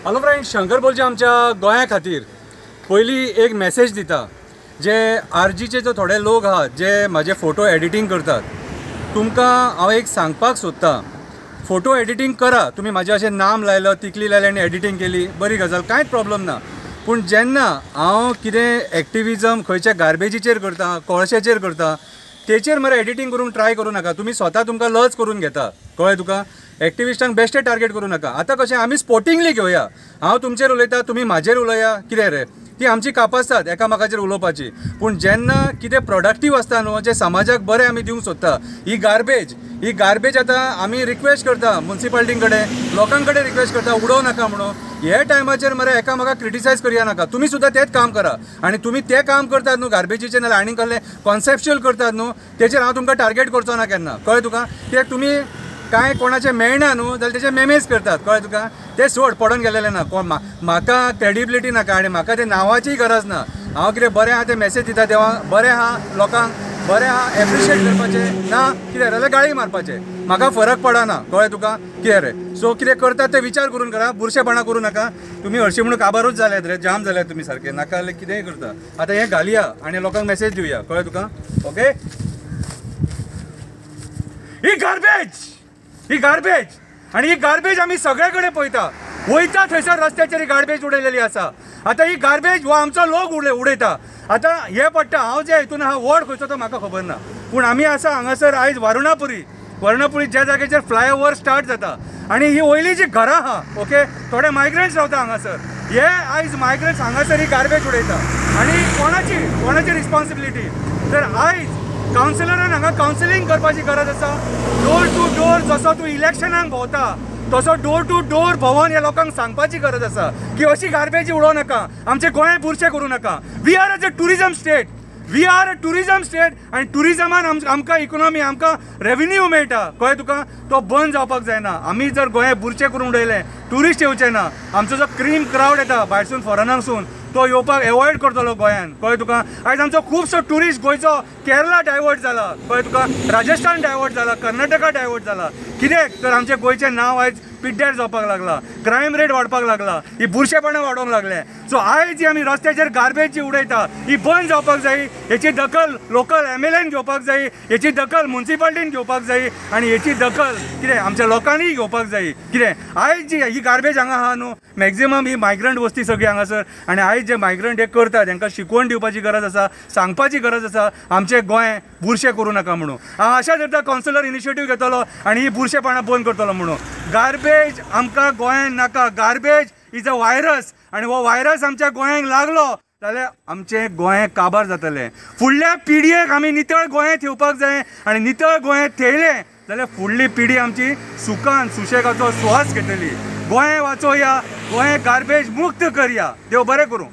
Hello friends, Shankar बोलचे आमच्या गोंया खातीर पयली एक मेसेज दिता जे आरजीचे जो थोडे लोक आहात जे माझे फोटो एडिटींग करतात। तुमकां हांव एक सांगपाक सोदतां, फोटो एडिटींग करा, तुम्ही माझे अशें नाम लायलो, तिकली लायली आनी एडिटींग केली, बरी गजाल, कांयच प्रॉब्लम ना। पूण जेन्ना हांव कितें एक्टिविजम खंयच्या गार्बेजीचेर करता, कोळशाचेर करता, तेचेर मरे एडिटींग करून ट्राय करूं नाका। तुम्ही स्वता तुमकां लज करून घेता, कळ्ळें तुका। एक्टिविस्टांक बेश्टे टार्गेट करूं नाका। आतां कशें आमी स्पोर्टिंगली घेवया, हांव तुमचेर उलयता, तुम्ही म्हाजेर उलया, कितें रे, ती आमची कापासतात एकामेकाचेर उलोवपाची। पूण जेन्ना कितें प्रोडक्टीव आसता न्हू, जे समाजाक बरें आमी दिवंक सोदता, ही गार्बेज आतां आमी रिक्वेस्ट करता म्युनिसिपालिटी कडेन, लोकां कडेन रिक्वेस्ट करता, उडोव नाका म्हणून। हे टायमाचेर मरे एकामेकाक क्रिटिसायज करया नाका। तुम्ही सुद्दां तेच काम करा, आनी तुम्ही तें काम करतात न्हू गार्बेजीचें नाल्यार आनी कसलें कॉन्सेप्च्युअल करतात न्हू, तेचेर हांव तुमकां टार्गेट करचो ना केन्ना, कळ्ळें तुका। कित्याक तुमी काय कोणाचें मेळना न्हू जाल्यार तेचे मेमेज करतात, कळ्ळें तुका। ते सोड, पडोन गेलेले ना, कोण म्हाका क्रेडिबिलिटी नाका आनी म्हाका ते नांवाची गरज ना। हांव कितें बरें आहा तें मेसेज दिता देवा, बरें आहा लोकांक, बरें आहा एप्रिशिएट करपाचें ना, कितें जाल्यार गाळी मारपाचें, म्हाका फरक पडना, कळ्ळें तुका, कितें रे। सो कितें करतात ते विचार करून करा, बुरशेपणां करूं नाका। तुमी हरशीं म्हणून काबारूच जाल्यात रे, जाम जाल्यात तुमी सारके, नाका जाल्यार कितेंय करता। आतां हें घालया आनी लोकांक मेसेज दिवया, कळ्ळें तुका, ओके। ही गार्बेज आमी सगळे कडेन पळयता, वयता थंयसर रस्त्याचेर ही गार्बेज उडयलेली आसा। आतां ही गार्बेज हो आमचो लोक उडयता। आतां हे पडटा, हांव जे हितून आहा वड खंयचो तो म्हाका खबर ना, पूण आमी आसा हांगासर आयज वर्णापुरी ज्या जाग्याचेर फ्लायओव्हर स्टार्ट जाता, आनी ही वयली जी घरां आहा, ओके, थोडे मायग्रंट्स रावता हांगासर, हे आयज मायग्रंट्स हांगासर ही गार्बेज उडयता। आनी कोणाची रिस्पॉन्सिबिलिटी, तर आयज कावन्सिलरान हांगा कावन्सिलींग करपाची गरज आसा। डोर टू डोर जसो तूं इलेक्शनाक भोंवता तसो डोर टू डोर भोंवन ह्या लोकांक सांगपाची गरज आसा की अशी गार्बेज उडोव नाका, आमचे गोंय बुरशें करूं नाका। We are a tourism state आनी टुरिजमान आमकां इकॉनॉमी, आमकां रेव्हेन्यू मेळटा, कळ्ळें तुका। तो बंद जावपाक जायना। आमी जर गोंय बुरशें करून उडयलें, ट्युरिस्ट येवचे ना, आमचो जो क्रीम क्रावड येता भायरसून फॉरेनांकसून, तो येवपाक एवॉयड करतलो गोंयान, कळ्ळें तुका। आयज आमचो खुबसो ट्युरिस्ट गोंयचो केरला डायवर्ट जाला, कळ्ळें तुका, राजस्थान डायवर्ट जाला, कर्नाटका डायवर्ट जाला। कित्याक तर आमचें गोंयचें नांव आयज पिड्ड्यार जावपाक लागला, क्रायम रेट वाडपाक लागला, ही बुरशेपणां वाडोंक लागले। सो आयज जी आमी रस्त्याचेर गार्बेज जी उडयता ही बंद जावपाक जाय। हेची दखल लोकल एमएलएन घेवपाक जाय, हेची दखल म्युनिसिपालिटीन घेवपाक जाय, आनी हेची दखल कितें आमच्या लोकांनी घेवपाक जाय। कितें आयज जी ही गार्बेज हांगा आहा न्हू, मॅक्झिमम ही मायग्रंट वस्ती सगळी हांगासर, आनी आयज जे मायग्रंट हे करता तांकां शिकवण दिवपाची गरज आसा, सांगपाची गरज आसा, आमचें गोंय बुरशें करूं नाका म्हणून। हांव आशा धरता कावन्सिलर इनिशिएटीव घेतलो आनी ही बुरशेपणां बंद करतलो म्हणून। गार्बेज आमकां गोंयान नाका। गार्बेज इज अ व्हायरस, आनी हो व्हायरस आमच्या गोंयांक लागलो जाल्यार आमचें गोंय काबार जातलें। फुडल्या पिडयेक आमी नितळ गोंय ठेवपाक जाय, आनी नितळ गोंय ठेयलें जाल्यार फुडली पिढी आमची सुखान सुशेगाचो स्वास घेतली। गोंय वाचोवया, गोंय गार्बेज मुक्त करया। देव बरें करूं।